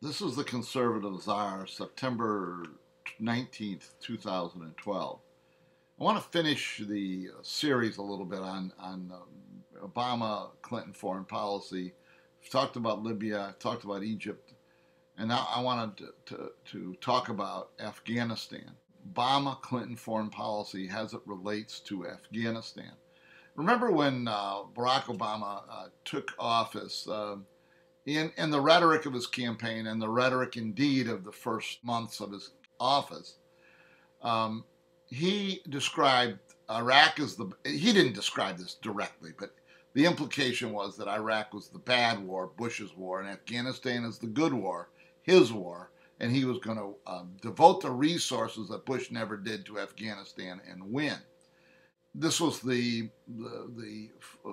This is the Conservative Czar, September 19th, 2012. I want to finish the series a little bit on Obama-Clinton foreign policy. I've talked about Libya, I've talked about Egypt, and now I wanted to talk about Afghanistan. Obama-Clinton foreign policy as it relates to Afghanistan. Remember when Barack Obama took office, in the rhetoric of his campaign and the rhetoric indeed of the first months of his office, he described Iraq as he didn't describe this directly, but the implication was that Iraq was the bad war, Bush's war, and Afghanistan is the good war, his war, and he was going to devote the resources that Bush never did to Afghanistan and win. This was the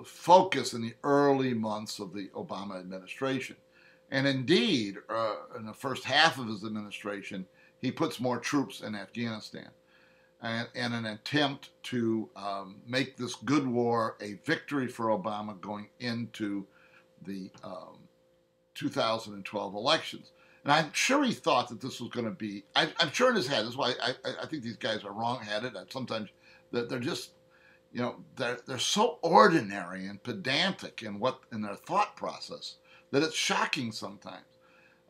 focus in the early months of the Obama administration. And indeed, in the first half of his administration, he puts more troops in Afghanistan in an attempt to make this good war a victory for Obama going into the 2012 elections. And I'm sure he thought that this was going to be, I'm sure in his head, that's why I think these guys are wrong-headed. Sometimes they're just, they're so ordinary and pedantic in their thought process that it's shocking sometimes.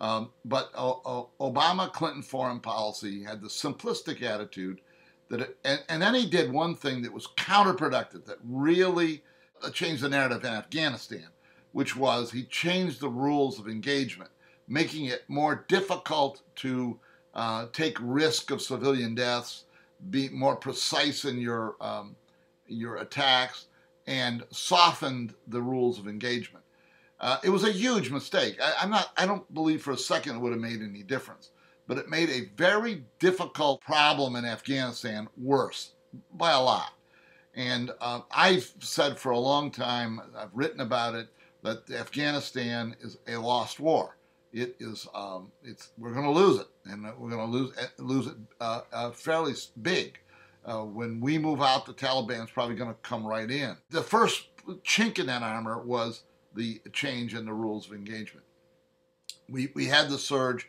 But Obama-Clinton foreign policy had the simplistic attitude that and then he did one thing that was counterproductive, that really changed the narrative in Afghanistan, which was he changed the rules of engagement, making it more difficult to take risk of civilian deaths, be more precise in your attacks, and softened the rules of engagement. It was a huge mistake. I don't believe for a second it would have made any difference, but it made a very difficult problem in Afghanistan worse by a lot. And I've said for a long time, I've written about it, that Afghanistan is a lost war. It is. We're going to lose it, and we're going to lose it fairly big. When we move out, the Taliban's probably going to come right in. The first chink in that armor was the change in the rules of engagement. We had the surge,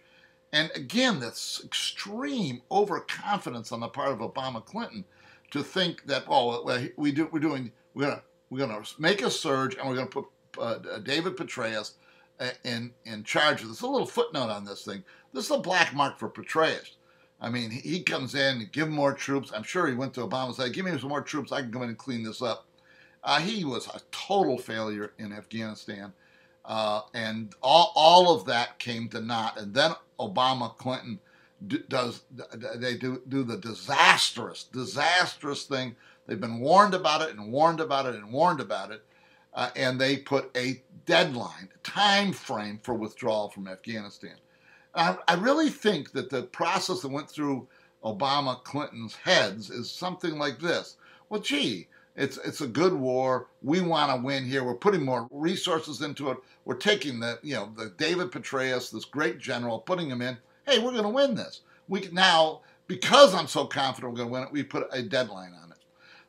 and again, this extreme overconfidence on the part of Obama-Clinton to think that we're going to make a surge, and we're going to put David Petraeus in charge of this. A little footnote on this thing. This is a black mark for Petraeus. I mean, he comes in, give him more troops. I'm sure he went to Obama and said, give me some more troops, I can come in and clean this up. He was a total failure in Afghanistan. And all of that came to naught. And then Obama-Clinton do the disastrous thing. They've been warned about it and warned about it and warned about it. And they put a deadline, a time frame for withdrawal from Afghanistan. I really think that the process that went through Obama-Clinton's heads is something like this. Well, gee, it's a good war. We want to win here. We're putting more resources into it. We're taking the David Petraeus, this great general, putting him in. Hey, we're going to win this. Now, because I'm so confident we're going to win it, we put a deadline on it.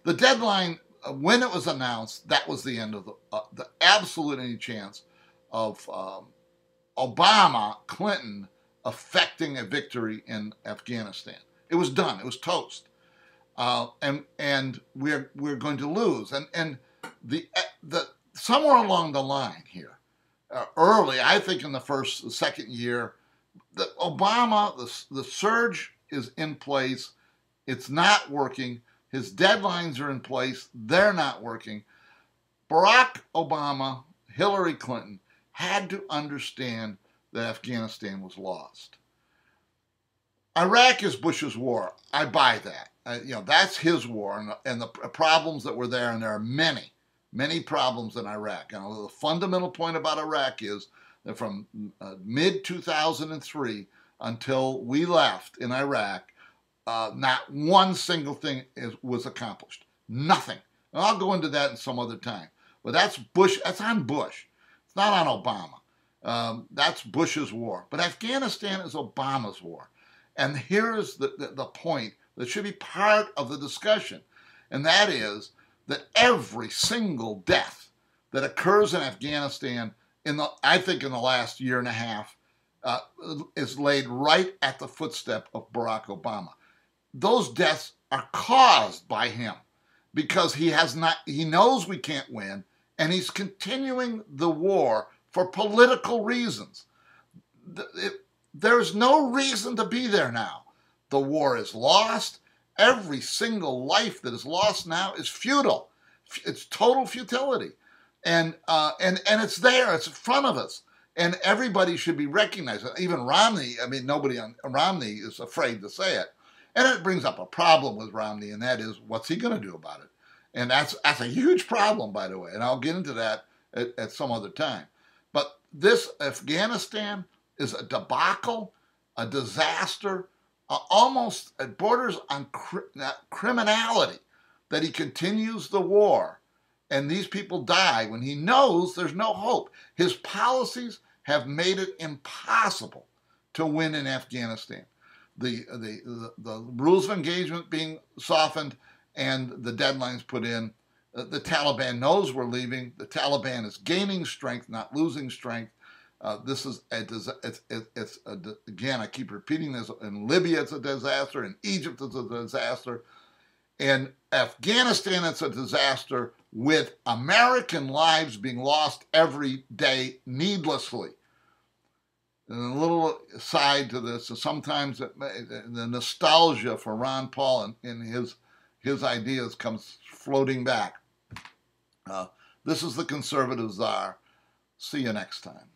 The deadline, when it was announced, that was the end of the absolute any chance of Obama-Clinton affecting a victory in Afghanistan. It was done. It was toast. And we're going to lose. And the somewhere along the line here, early, I think in the second year, that Obama, the surge is in place. It's not working. His deadlines are in place. They're not working. Barack Obama, Hillary Clinton had to understand that Afghanistan was lost. Iraq is Bush's war. I buy that. That's his war, and the problems that were there, and there are many problems in Iraq. And the fundamental point about Iraq is that from mid-2003 until we left in Iraq, not one single thing was accomplished. Nothing. And I'll go into that in some other time. But that's Bush. That's on Bush. It's not on Obama. That's Bush's war. But Afghanistan is Obama's war. And here's the point that should be part of the discussion. And that is that every single death that occurs in Afghanistan, I think in the last year and a half, uh, is laid right at the footstep of Barack Obama. Those deaths are caused by him because he knows we can't win, and he's continuing the war for political reasons. There's no reason to be there now. The war is lost. Every single life that is lost now is futile. It's total futility. And it's there. It's in front of us. And everybody should be recognized. Even Romney, I mean, nobody on Romney is afraid to say it. And it brings up a problem with Romney, and that is, what's he going to do about it? And that's a huge problem, by the way. And I'll get into that at some other time. But this Afghanistan is a debacle, a disaster, almost it borders on criminality, that he continues the war and these people die when he knows there's no hope. His policies have made it impossible to win in Afghanistan. The rules of engagement being softened and the deadlines put in. The Taliban knows we're leaving. The Taliban is gaining strength, not losing strength. This is again, I keep repeating this. In Libya, it's a disaster. In Egypt, it's a disaster. In Afghanistan, it's a disaster, with American lives being lost every day needlessly. And a little side to this is sometimes the nostalgia for Ron Paul and his ideas comes floating back. This is the Conservative Czar. See you next time.